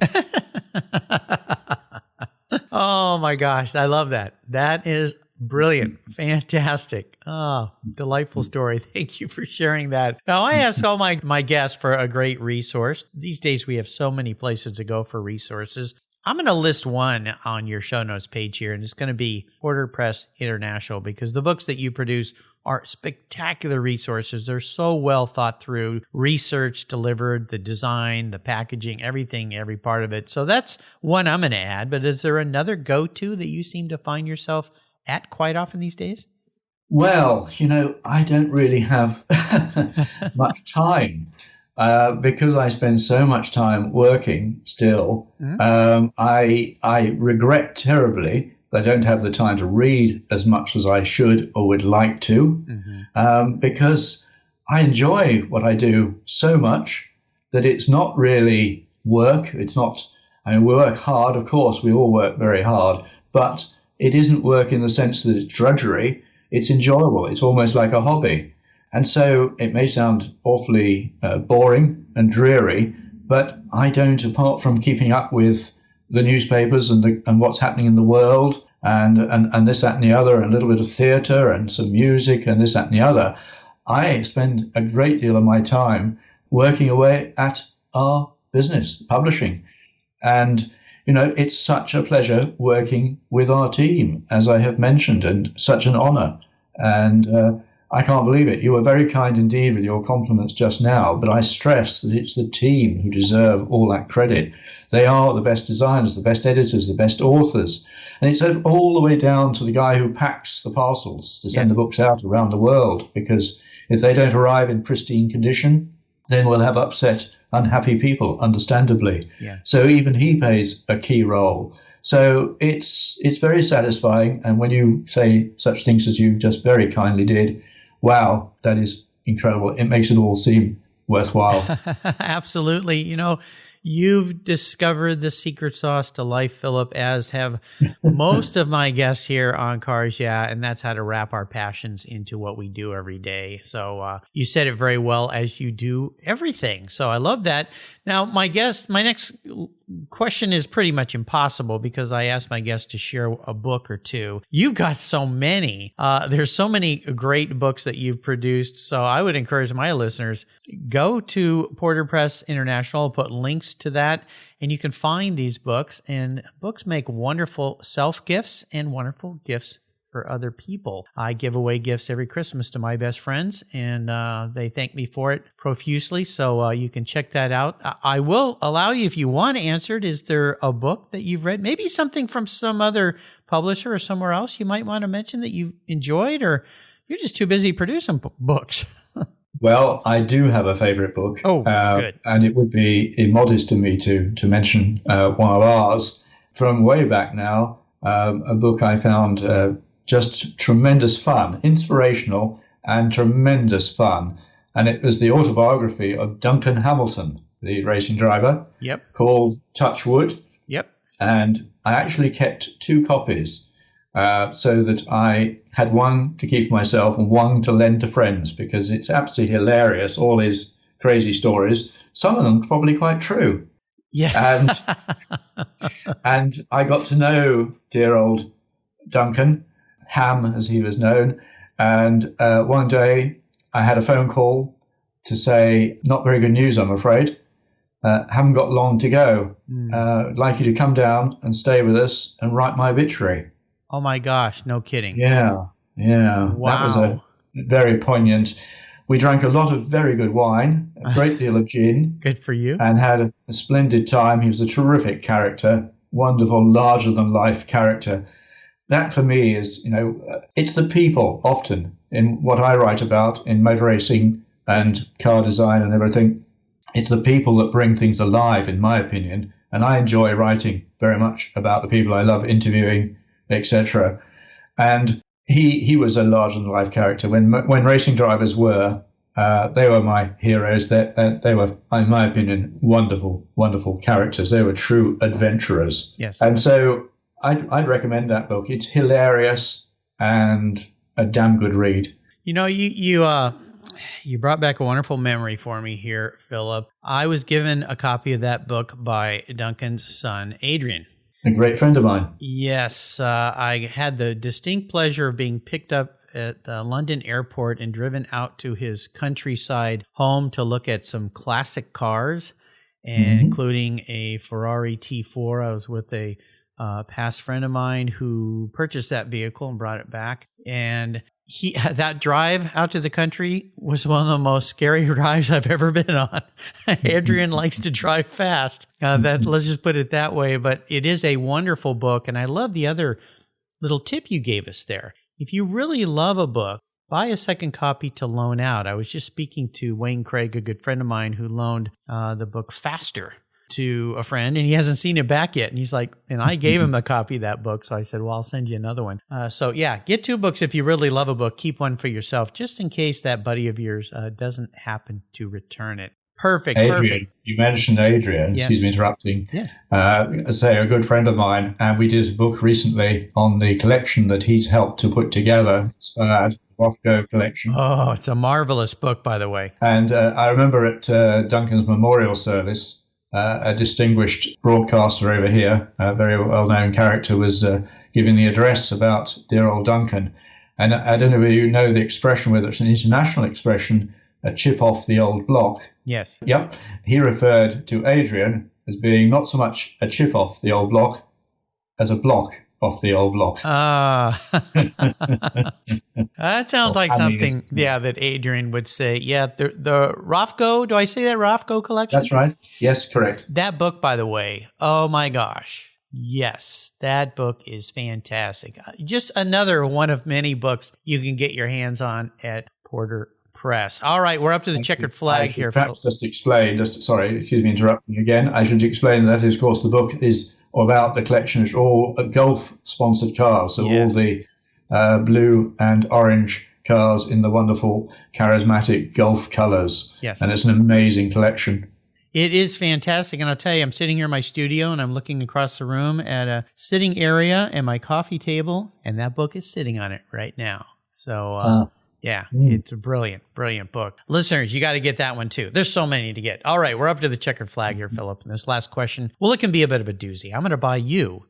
Oh my gosh, I love that. That is brilliant. Fantastic. Oh, delightful story. Thank you for sharing that. Now, I ask all my guests for a great resource. These days, we have so many places to go for resources. I'm going to list one on your show notes page here, and it's going to be Porter Press International, because the books that you produce are spectacular resources. They're so well thought through, research delivered, the design, the packaging, everything, every part of it. So that's one I'm going to add. But is there another go-to that you seem to find yourself at quite often these days? Well, I don't really have much time. Because I spend so much time working still, I regret terribly that I don't have the time to read as much as I should or would like to, because I enjoy what I do so much that it's not really work. It's not, we work hard, of course, we all work very hard, but it isn't work in the sense that it's drudgery. It's enjoyable. It's almost like a hobby. And so it may sound awfully boring and dreary, but I don't, apart from keeping up with the newspapers and what's happening in the world and this, that, and the other, and a little bit of theatre and some music and this, that, and the other, I spend a great deal of my time working away at our business, publishing. And, it's such a pleasure working with our team, as I have mentioned, and such an honour. And I can't believe it. You were very kind indeed with your compliments just now, but I stress that it's the team who deserve all that credit. They are the best designers, the best editors, the best authors. And it's all the way down to the guy who packs the parcels to send the books out around the world, because if they don't arrive in pristine condition, then we'll have upset, unhappy people, understandably. Yeah. So even he plays a key role. So it's very satisfying. And when you say such things as you just very kindly did, wow, that is incredible. It makes it all seem worthwhile. Absolutely. You've discovered the secret sauce to life, Philip, as have most of my guests here on Cars Yeah, and that's how to wrap our passions into what we do every day. So you said it very well, as you do everything. So I love that. Now, my next question is pretty much impossible, because I asked my guests to share a book or two. You've got so many. There's so many great books that you've produced. So I would encourage my listeners, go to Porter Press International. I'll put links to that, and you can find these books. And books make wonderful self-gifts and wonderful gifts for other people. I give away gifts every Christmas to my best friends, and they thank me for it profusely. So you can check that out. I will allow you, if you want to answer it, is there a book that you've read, maybe something from some other publisher or somewhere else you might want to mention that you enjoyed, or you're just too busy producing books? Well, I do have a favorite book. Oh, good. And it would be immodest to me to mention one of ours from way back now, a book I found just tremendous fun, inspirational and tremendous fun. And it was the autobiography of Duncan Hamilton, the racing driver, called Touch Wood. Yep. And I actually kept 2 copies so that I had one to keep for myself and one to lend to friends, because it's absolutely hilarious, all his crazy stories. Some of them probably quite true. Yeah. And I got to know dear old Duncan, Ham as he was known, and one day I had a phone call to say, not very good news, I'm afraid. haven't got long to go. I'd like you to come down and stay with us and write my obituary. Oh my gosh, no kidding. Yeah. Wow. That was a very poignant. We drank a lot of very good wine, a great deal of gin. Good for you. And had a splendid time. He was a terrific character, wonderful, larger-than-life character. That for me is, it's the people often in what I write about in motor racing and car design and everything. It's the people that bring things alive, in my opinion. And I enjoy writing very much about the people I love interviewing, etc. And he was a larger-than-life character. When racing drivers were, they were my heroes. They were, in my opinion, wonderful, wonderful characters. They were true adventurers. Yes. And so I'd recommend that book. It's hilarious and a damn good read. You brought back a wonderful memory for me here, Philip. I was given a copy of that book by Duncan's son, Adrian. A great friend of mine. Yes, I had the distinct pleasure of being picked up at the London airport and driven out to his countryside home to look at some classic cars, and including a Ferrari T4. I was with a past friend of mine who purchased that vehicle and brought it back. And that drive out to the country was one of the most scary drives I've ever been on. Adrian likes to drive fast. Let's just put it that way. But it is a wonderful book. And I love the other little tip you gave us there. If you really love a book, buy a second copy to loan out. I was just speaking to Wayne Craig, a good friend of mine, who loaned the book Faster to a friend, and he hasn't seen it back yet. And he's like, and I gave him a copy of that book. So I said, well, I'll send you another one. So yeah, get 2 books if you really love a book. Keep one for yourself, just in case that buddy of yours doesn't happen to return it. Perfect. Adrian, you mentioned Adrian. Yes. Excuse me interrupting. Yes. A good friend of mine, and we did a book recently on the collection that he's helped to put together. Inspired Rothko collection. Oh, it's a marvelous book, by the way. And I remember at Duncan's memorial service, a distinguished broadcaster over here, a very well-known character, was giving the address about dear old Duncan. And I don't know whether you know the expression, whether it's an international expression, a chip off the old block. Yes. Yep. He referred to Adrian as being not so much a chip off the old block as a block off the old block. That sounds like something, that Adrian would say. Yeah, the Rothko, do I say that, Rothko collection? That's right. Yes, correct. That book, by the way, oh my gosh. Yes, that book is fantastic. Just another one of many books you can get your hands on at Porter Press. All right, we're up to the checkered flag here. Perhaps sorry, excuse me interrupting again. I should explain that, of course, the book is about the collection. It's all Gulf-sponsored cars, so all the blue and orange cars in the wonderful, charismatic Gulf colors. Yes. And it's an amazing collection. It is fantastic. And I'll tell you, I'm sitting here in my studio and I'm looking across the room at a sitting area and my coffee table, and that book is sitting on it right now. So, it's a brilliant, brilliant book. Listeners, you got to get that one too. There's so many to get. All right, we're up to the checkered flag here, Philip. And this last question, well, it can be a bit of a doozy. I'm going to buy you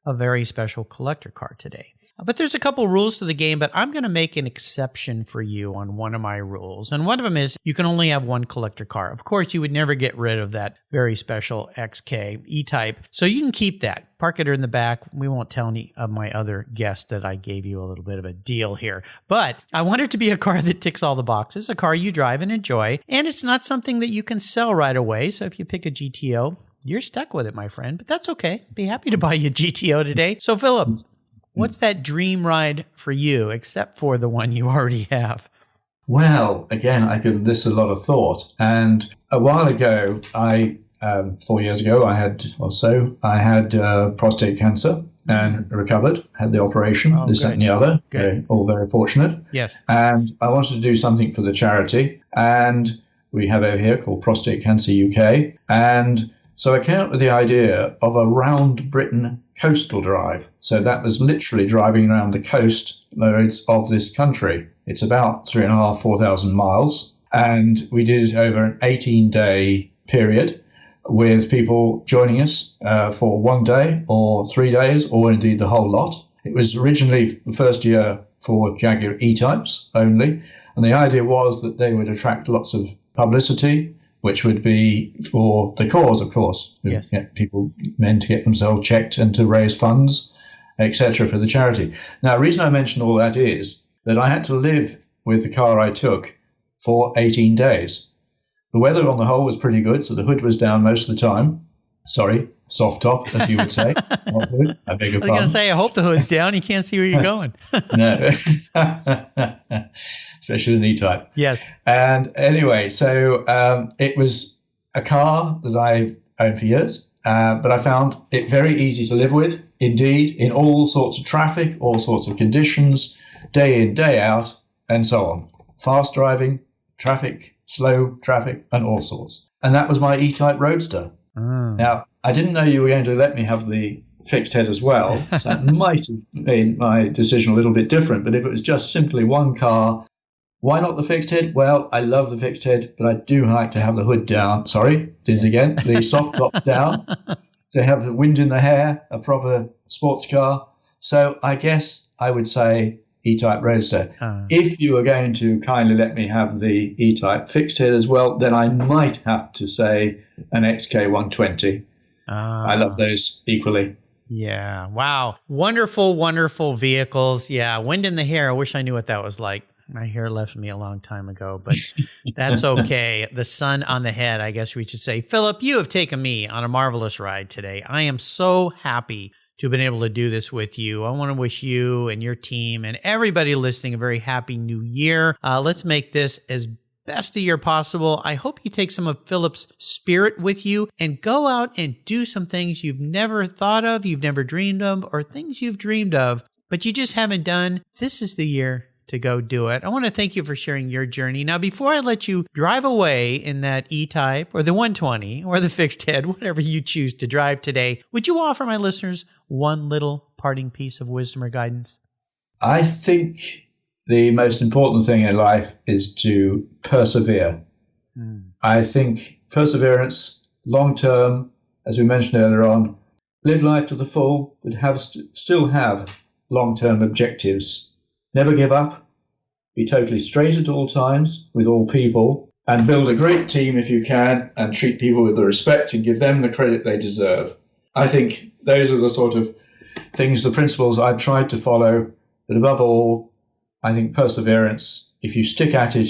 a very special collector car today. But there's a couple rules to the game, but I'm going to make an exception for you on one of my rules. And one of them is you can only have one collector car. Of course, you would never get rid of that very special XK E-Type. So you can keep that. Park it in the back. We won't tell any of my other guests that I gave you a little bit of a deal here. But I want it to be a car that ticks all the boxes, a car you drive and enjoy. And it's not something that you can sell right away. So if you pick a GTO, you're stuck with it, my friend. But that's okay. Be happy to buy you a GTO today. So Philip, what's that dream ride for you, except for the one you already have? Well, again, I give this a lot of thought. And a while ago, 4 years ago, I had prostate cancer and recovered, had the operation, that, and the other. All very fortunate. Yes. And I wanted to do something for the charity. And we have over here called Prostate Cancer UK. And so I came up with the idea of a round Britain coastal drive. So that was literally driving around the coast roads of this country. It's about 3,500, 4,000 miles. And we did it over an 18-day period with people joining us for 1 day or 3 days, or indeed the whole lot. It was originally the first year for Jaguar E-Types only. And the idea was that they would attract lots of publicity which would be for the cause, of course. Yes. Men to get themselves checked and to raise funds, etc., for the charity. Now, the reason I mention all that is that I had to live with the car I took for 18 days. The weather on the whole was pretty good, so the hood was down most of the time. Sorry, soft top, as you would say. Not hood, I beg your pardon. I was going to say, I hope the hood's down. You can't see where you're going. No. Especially the E-Type. Yes. And anyway, so it was a car that I've owned for years, but I found it very easy to live with, indeed, in all sorts of traffic, all sorts of conditions, day in, day out, and so on. Fast driving, traffic, slow traffic, and all sorts. And that was my E-Type Roadster. Now, I didn't know you were going to let me have the fixed head as well, so that might have made my decision a little bit different. But if it was just simply one car, why not the fixed head? Well, I love the fixed head, but I do like to have the hood down. Sorry, did it again. The soft top down, to have the wind in the hair, a proper sports car. So I guess I would say E-Type Roadster. If you were going to kindly let me have the E-Type fixed head as well, then I might have to say an XK120. I love those equally. Yeah. Wow. Wonderful, wonderful vehicles. Yeah. Wind in the hair. I wish I knew what that was like. My hair left me a long time ago, but that's okay. The sun on the head, I guess we should say. Philip, you have taken me on a marvelous ride today. I am so happy to have been able to do this with you. I want to wish you and your team and everybody listening a very happy new year. Let's make this as best a year possible. I hope you take some of Philip's spirit with you and go out and do some things you've never thought of, you've never dreamed of, or things you've dreamed of, but you just haven't done. This is the year to go do it. I want to thank you for sharing your journey. Now, before I let you drive away in that E-Type or the 120 or the fixed head, whatever you choose to drive today, would you offer my listeners one little parting piece of wisdom or guidance? I think the most important thing in life is to persevere. I think perseverance, long term, as we mentioned earlier on, live life to the full, but still have long-term objectives. Never give up, be totally straight at all times with all people, and build a great team if you can, and treat people with the respect and give them the credit they deserve. I think those are the sort of things, the principles I've tried to follow, but above all, I think perseverance, if you stick at it,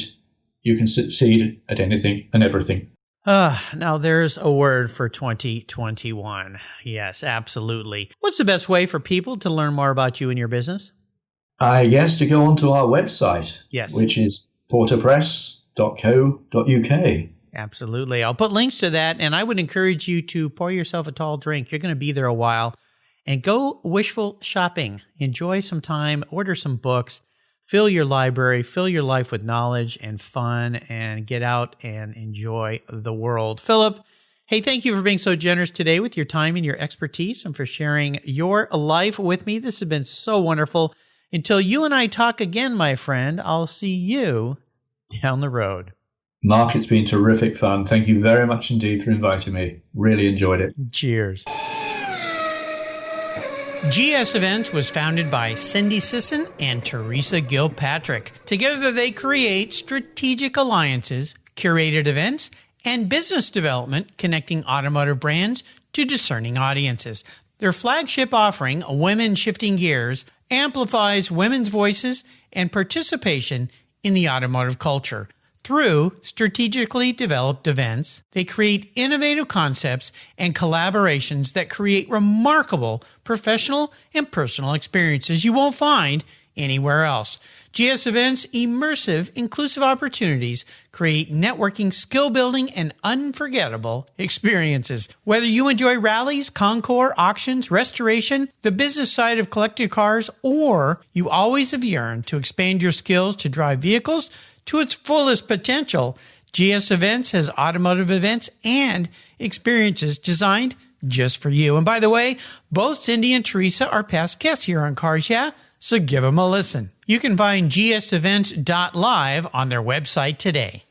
you can succeed at anything and everything. Now there's a word for 2021. Yes, absolutely. What's the best way for people to learn more about you and your business? I guess to go onto our website, yes, which is porterpress.co.uk. Absolutely. I'll put links to that, and I would encourage you to pour yourself a tall drink. You're going to be there a while, and go wishful shopping. Enjoy some time, order some books, fill your library, fill your life with knowledge and fun, and get out and enjoy the world. Philip, hey, thank you for being so generous today with your time and your expertise and for sharing your life with me. This has been so wonderful. Until you and I talk again, my friend, I'll see you down the road. Mark, it's been terrific fun. Thank you very much indeed for inviting me. Really enjoyed it. Cheers. GS Events was founded by Cindy Sisson and Teresa Gilpatrick. Together they create strategic alliances, curated events, and business development connecting automotive brands to discerning audiences. Their flagship offering, Women Shifting Gears, amplifies women's voices and participation in the automotive culture. Through strategically developed events, they create innovative concepts and collaborations that create remarkable professional and personal experiences you won't find anywhere else. GS Events' immersive, inclusive opportunities create networking, skill building, and unforgettable experiences. Whether you enjoy rallies, concours, auctions, restoration, the business side of collected cars, or you always have yearned to expand your skills to drive vehicles to its fullest potential, GS Events has automotive events and experiences designed just for you. And by the way, both Cindy and Teresa are past guests here on Cars Yeah, so give them a listen. You can find gsevents.live on their website today.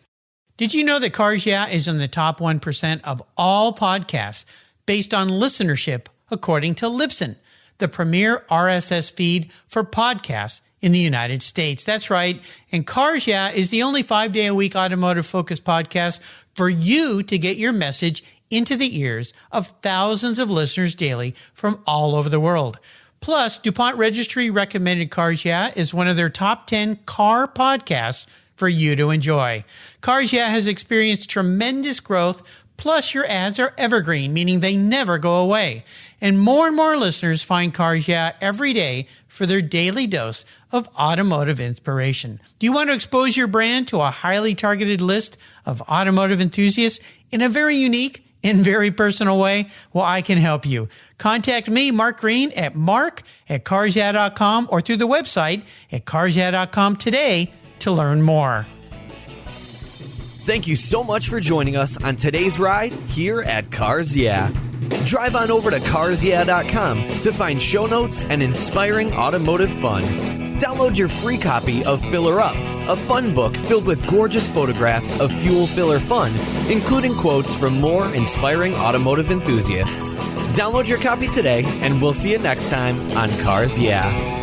Did you know that Cars Yeah is in the top 1% of all podcasts based on listenership, according to Libsyn, the premier RSS feed for podcasts in the United States. That's right. And Cars Yeah is the only 5-day-a-week automotive-focused podcast for you to get your message into the ears of thousands of listeners daily from all over the world. Plus, DuPont Registry recommended Cars Yeah is one of their top 10 car podcasts for you to enjoy. Cars Yeah has experienced tremendous growth. Plus, your ads are evergreen, meaning they never go away. And more listeners find Cars Yeah every day for their daily dose of automotive inspiration. Do you want to expose your brand to a highly targeted list of automotive enthusiasts in a very unique and very personal way? Well, I can help you. Contact me, Mark Green, at mark@carsyeah.com or through the website at carsyeah.com today to learn more. Thank you so much for joining us on today's ride here at Cars Yeah. Drive on over to carsyeah.com to find show notes and inspiring automotive fun. Download your free copy of Filler Up, a fun book filled with gorgeous photographs of fuel filler fun, including quotes from more inspiring automotive enthusiasts. Download your copy today, and we'll see you next time on Cars Yeah.